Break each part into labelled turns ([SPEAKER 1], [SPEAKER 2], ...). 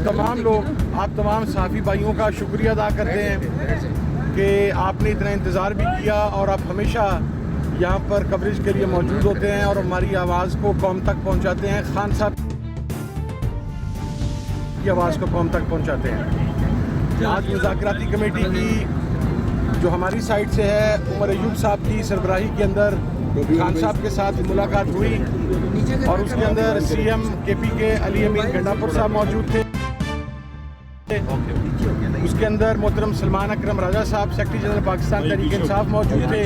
[SPEAKER 1] तमाम लोग, आप तमाम साफ़ी भाइयों का शुक्रिया अदा करते हैं कि आपने इतना इंतज़ार भी किया और आप हमेशा यहाँ पर कवरेज के लिए मौजूद होते हैं और हमारी आवाज़ को कौम तक पहुँचाते हैं, खान साहब की आवाज़ को कौम तक पहुँचाते हैं। आज मुज़ाकराती कमेटी की जो हमारी साइड से है, उमर अयूब साहब की सरबराही के अंदर खान साहब के साथ मुलाकात हुई और उसके अंदर सीएम केपी के अली अमीन गंडापुर साहब मौजूद थे। उसके अंदर मोहतरम सलमान अकरम राजा साहब सेक्रेटरी जनरल पाकिस्तान तहरीक इंसाफ मौजूद थे।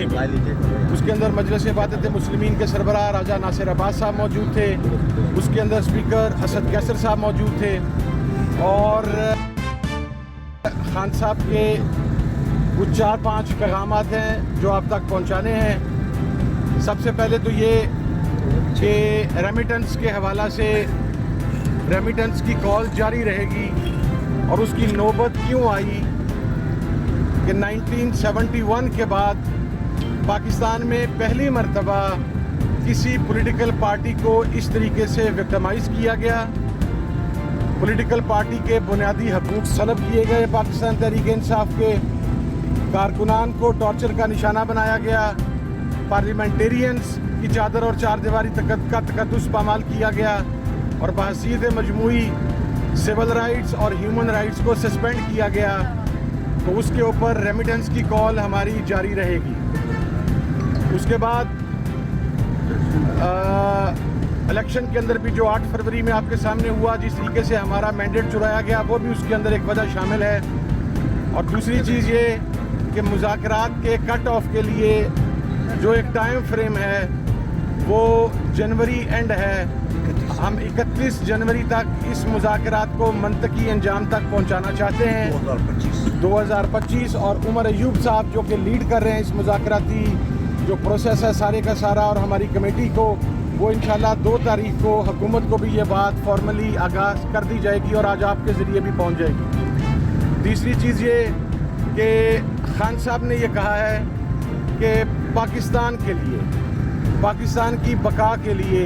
[SPEAKER 1] उसके अंदर मजलिस इबादत मुस्लिमीन के सरबराह राजा नासिर अब्बास साहब मौजूद थे। उसके अंदर स्पीकर असद कैसर साहब मौजूद थे और खान साहब के कुछ 4-5 पैगामात हैं जो आप तक पहुंचाने हैं। सबसे पहले तो ये कि रेमिटेंस के हवाला से रेमिटेंस की कॉल जारी रहेगी और उसकी नौबत क्यों आई कि 1971 के बाद पाकिस्तान में पहली मर्तबा किसी पॉलिटिकल पार्टी को इस तरीके से विक्टिमाइज किया गया। पॉलिटिकल पार्टी के बुनियादी हकूक़ सलब किए गए। पाकिस्तान तहरीक इंसाफ के कारकुनान को टॉर्चर का निशाना बनाया गया। पार्लियामेंटेरियंस की चादर और चार दीवारी का तकद्दुस पामाल किया गया और बहसीत मजमूई सिविल राइट्स और ह्यूमन राइट्स को सस्पेंड किया गया। तो उसके ऊपर रेमिटेंस की कॉल हमारी जारी रहेगी। उसके बाद इलेक्शन के अंदर भी जो 8 फरवरी में आपके सामने हुआ, जिस तरीके से हमारा मैंडेट चुराया गया, वो भी उसके अंदर एक वजह शामिल है। और दूसरी चीज़ ये कि मुज़ाकरात के कट ऑफ के लिए जो एक टाइम फ्रेम है वो जनवरी एंड है। हम 31 जनवरी तक इस मुज़ाकरात को मंतकी अंजाम तक पहुंचाना चाहते हैं 2025। और उमर अयूब साहब जो कि लीड कर रहे हैं इस मुज़ाकराती जो प्रोसेस है सारे का सारा, और हमारी कमेटी को, वो इंशाल्लाह 2 तारीख को हुकूमत को भी ये बात फॉर्मली आगाज़ कर दी जाएगी और आज आपके ज़रिए भी पहुँच जाएगी। तीसरी चीज़ ये कि खान साहब ने ये कहा है कि पाकिस्तान के लिए, पाकिस्तान की बका के लिए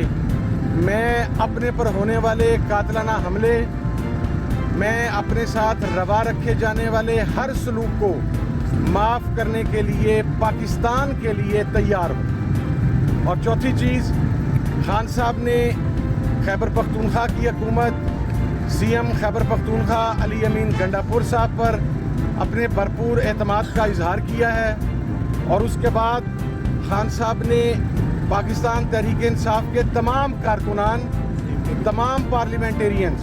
[SPEAKER 1] मैं अपने पर होने वाले कातलाना हमले, मैं अपने साथ रवा रखे जाने वाले हर सलूक को माफ़ करने के लिए पाकिस्तान के लिए तैयार हूँ। और चौथी चीज़, खान साहब ने खैबर पख्तूनख्वा की हुकूमत, सीएम खैबर पख्तूनख्वा अली अमीन गंडापुर साहब पर अपने भरपूर एतमाद का इजहार किया है। और उसके बाद खान साहब ने पाकिस्तान तहरीक इंसाफ के तमाम कारकुनान, तमाम पार्लियामेंटेरियंस,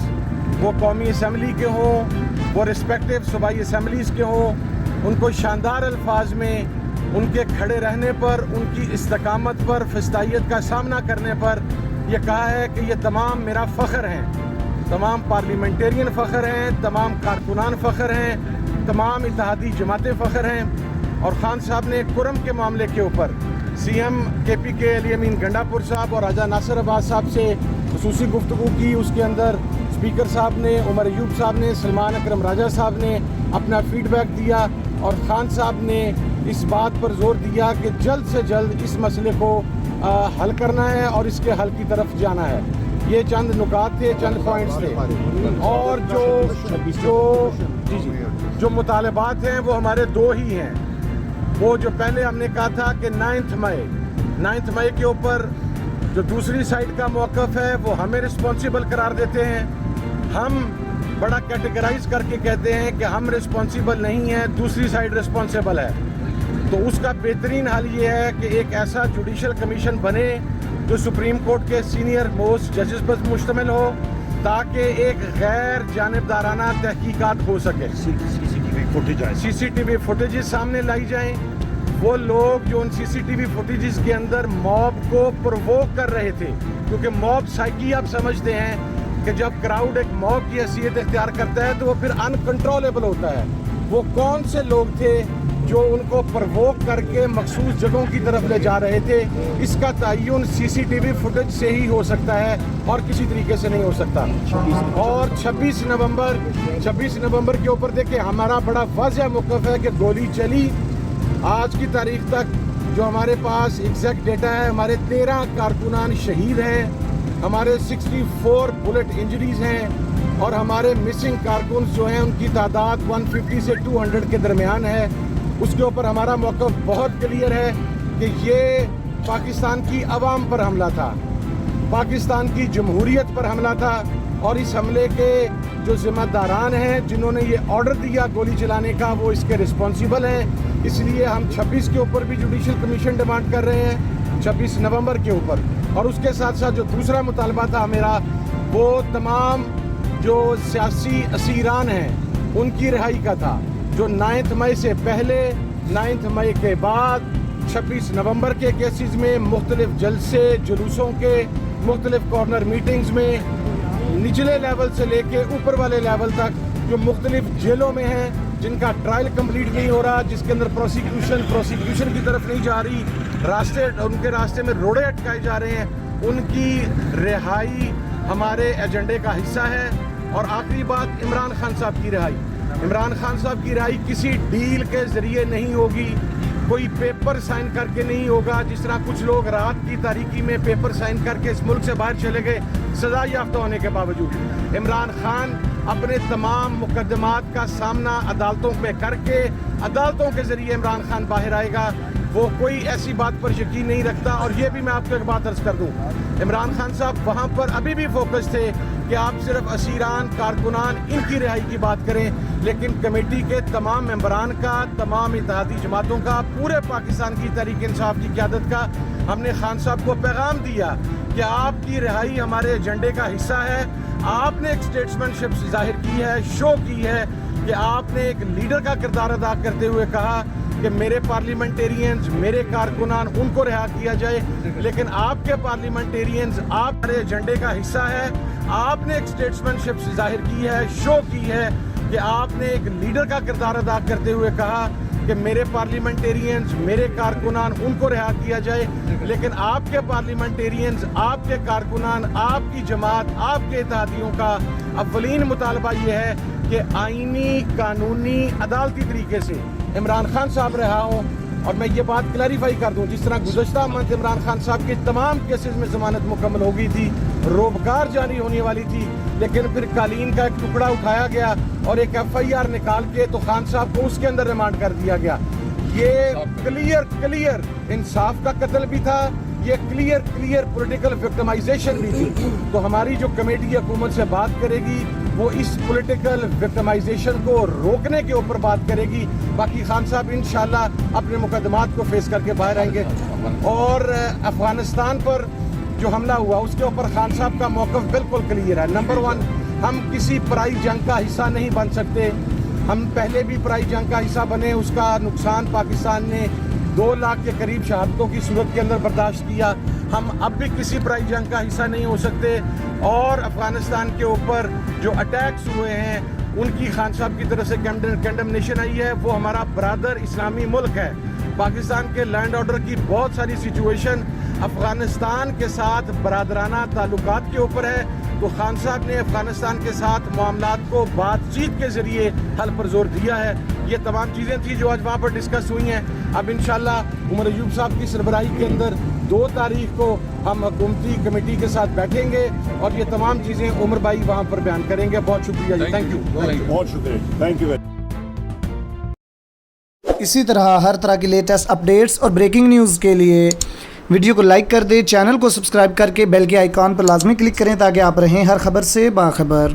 [SPEAKER 1] वो कौमी असम्बली के हों, वो रिस्पेक्टिव सूबाई असम्बलीज़ के हों, उनको शानदार अल्फाज में उनके खड़े रहने पर, उनकी इस्तकामत पर, फस्तायत का सामना करने पर यह कहा है कि ये तमाम मेरा फ़ख्र हैं। तमाम पार्लियामेंटेरियन फ़ख्र हैं, तमाम कारकुनान फ़ख्र हैं, तमाम इत्तेहादी जमातें फ़ख्र हैं। और खान साहब ने कुरम के मामले के ऊपर सीएम केपी के अली अमीन गंडापुर साहब और राजा नासिर अब्बास साहब से खुसूसी गुफ्तगू की। उसके अंदर स्पीकर साहब ने, उमर अयूब साहब ने, सलमान अकरम राजा साहब ने अपना फीडबैक दिया और खान साहब ने इस बात पर जोर दिया कि जल्द से जल्द इस मसले को हल करना है और इसके हल की तरफ जाना है। ये चंद नुकात थे, चंद पॉइंट्स थे। और जो मुतालबात हैं वो हमारे 2 ही हैं। वो जो पहले हमने कहा था कि 9 मई के ऊपर जो दूसरी साइड का मौक़िफ़ है वो हमें रिस्पॉन्सिबल करार देते हैं। हम बड़ा कैटेगराइज करके कहते हैं कि हम रिस्पॉन्सिबल नहीं हैं, दूसरी साइड रिस्पॉन्सिबल है। तो उसका बेहतरीन हल ये है कि एक ऐसा जुडिशल कमीशन बने जो सुप्रीम कोर्ट के सीनियर मोस्ट जजेस पर मुश्तमिल हो, ताकि एक गैर जानिबदाराना तहकीकात हो सके। CCTV फुटेजेस सामने लाई जाएं। वो लोग जो उन CCTV फुटेजेस के अंदर मॉब को प्रोवोक कर रहे थे, क्योंकि मॉब साइकी आप समझते हैं कि जब क्राउड एक मॉब की हैसियत इख्तियार करता है तो वो फिर अनकंट्रोलेबल होता है। वो कौन से लोग थे जो उनको प्रोवोक करके मखसूस जगहों की तरफ ले जा रहे थे, इसका तयन CCTV फुटेज से ही हो सकता है और किसी तरीके से नहीं हो सकता। और 26 नवंबर के ऊपर देखिए हमारा बड़ा वाज़ेह मौक़िफ़ है कि गोली चली। आज की तारीख तक जो हमारे पास एग्जैक्ट डेटा है, हमारे 13 कारकुनान शहीद हैं, हमारे 64 बुलेट इंजरीज हैं, اور ہمارے مسنگ کارکنز جو ہیں ان کی تعداد 150 سے 200 کے درمیان ہے. اس کے اوپر ہمارا موقف بہت کلیئر ہے کہ یہ پاکستان کی عوام پر حملہ تھا, پاکستان کی جمہوریت پر حملہ تھا, اور اس حملے کے جو ذمہ داران ہیں جنہوں نے یہ آرڈر دیا گولی چلانے کا وہ اس کے رسپانسیبل ہیں. اس لیے ہم 26 کے اوپر بھی جوڈیشل کمیشن ڈیمانڈ کر رہے ہیں, 26 نومبر کے اوپر. اور اس کے ساتھ ساتھ جو دوسرا مطالبہ تھا میرا وہ تمام جو سیاسی اسیران ہیں ان کی رہائی کا تھا, جو 9 مئی سے پہلے, 9 مئی کے بعد, 26 نومبر کے کیسز میں مختلف جلسے جلوسوں کے, مختلف کارنر میٹنگز میں, نچلے لیول سے لے کے اوپر والے لیول تک, جو مختلف جیلوں میں ہیں جن کا ٹرائل کمپلیٹ نہیں ہو رہا, جس کے اندر پروسیکیوشن کی طرف نہیں جا رہی, ان کے راستے میں روڑے اٹکائے جا رہے ہیں, ان کی رہائی ہمارے ایجنڈے کا حصہ ہے. اور آخری بات, عمران خان صاحب کی رہائی. عمران خان صاحب کی رہائی کسی ڈیل کے ذریعے نہیں ہوگی, کوئی پیپر سائن کر کے نہیں ہوگا. جس طرح کچھ لوگ رات کی تاریکی میں پیپر سائن کر کے اس ملک سے باہر چلے گئے سزا یافتہ ہونے کے باوجود, عمران خان اپنے تمام مقدمات کا سامنا عدالتوں میں کر کے عدالتوں کے ذریعے عمران خان باہر آئے گا. وہ کوئی ایسی بات پر یقین نہیں رکھتا. اور یہ بھی میں آپ کو ایک بات عرض کر دوں, عمران خان صاحب وہاں پر ابھی بھی فوکس تھے کہ آپ صرف اسیران, کارکنان, ان کی رہائی کی بات کریں, لیکن کمیٹی کے تمام ممبران کا, تمام اتحادی جماعتوں کا, پورے پاکستان کی تحریک انصاف کی قیادت کا ہم نے خان صاحب کو پیغام دیا کہ آپ کی رہائی ہمارے ایجنڈے کا حصہ ہے. آپ نے ایک اسٹیٹسمین شپ ظاہر کی ہے, شو کی ہے کہ آپ نے ایک لیڈر کا کردار ادا کرتے ہوئے کہا کہ میرے پارلیمنٹیرینز, میرے کارکنان, ان کو رہا کیا جائے. لیکن آپ کے پارلیمنٹیرینز آپ کے ایجنڈے کا حصہ ہے. آپ نے ایک اسٹیٹسمین شپ ظاہر کی ہے, شو کی ہے کہ آپ نے ایک لیڈر کا کردار ادا کرتے ہوئے کہا کہ میرے پارلیمنٹیرینز, میرے کارکنان, ان کو رہا کیا جائے. لیکن آپ کے پارلیمنٹیرینز, آپ کے کارکنان, آپ کی جماعت, آپ کے اتحادیوں کا اولین مطالبہ یہ ہے کہ آئینی, قانونی, عدالتی طریقے سے عمران خان صاحب رہا ہوں. اور میں یہ بات کلیریفائی کر دوں, جس طرح گزشتہ منتھ عمران خان صاحب کے تمام کیسز میں ضمانت مکمل ہو گئی تھی, روبگار جاری ہونے والی تھی, لیکن پھر قالین کا ایک ٹکڑا اٹھایا گیا اور ایک FIR نکال کے تو خان صاحب کو اس کے اندر ریمانڈ کر دیا گیا. یہ کلیئر انصاف کا قتل بھی تھا, یہ کلیئر پولیٹیکل وکٹمائزیشن بھی تھی. تو ہماری جو کمیٹی حکومت سے بات کرے گی وہ اس پولیٹیکل وکٹمائزیشن کو روکنے کے اوپر بات کرے گی. باقی خان صاحب انشاءاللہ اپنے مقدمات کو فیس کر کے باہر آئیں گے. اور افغانستان پر جو حملہ ہوا اس کے اوپر خان صاحب کا موقف بالکل کلیئر ہے. نمبر 1, ہم کسی پرائی جنگ کا حصہ نہیں بن سکتے. ہم پہلے بھی پرائی جنگ کا حصہ بنے, اس کا نقصان پاکستان نے 2 لاکھ کے قریب شہادتوں کی صورت کے اندر برداشت کیا. ہم اب بھی کسی پرائی جنگ کا حصہ نہیں ہو سکتے. اور افغانستان کے اوپر جو اٹیکس ہوئے ہیں ان کی خان صاحب کی طرف سے کنڈمنیشن آئی ہے. وہ ہمارا برادر اسلامی ملک ہے. پاکستان کے لینڈ آرڈر کی بہت ساری سچویشن افغانستان کے ساتھ برادرانہ تعلقات کے اوپر ہے. تو خان صاحب نے افغانستان کے ساتھ معاملات کو بات چیت کے ذریعے حل پر زور دیا ہے. یہ تمام چیزیں تھیں جو آج وہاں پر ڈسکس ہوئی ہیں. اب انشاءاللہ عمر ایوب صاحب کی سربراہی کے اندر 2 تاریخ کو ہم حکومتی کمیٹی کے ساتھ بیٹھیں گے اور یہ تمام چیزیں عمر بھائی وہاں پر بیان کریں گے. بہت شکریہ جی, تھینک یو.
[SPEAKER 2] بہت شکریہ, تھینک یو.
[SPEAKER 3] اسی طرح ہر طرح کی لیٹسٹ اپڈیٹس اور بریکنگ نیوز کے لیے ویڈیو کو لائک کر دیں, چینل کو سبسکرائب کر کے بیل کے آئیکن پر لازمی کلک کریں تاکہ آپ رہیں ہر خبر سے باخبر.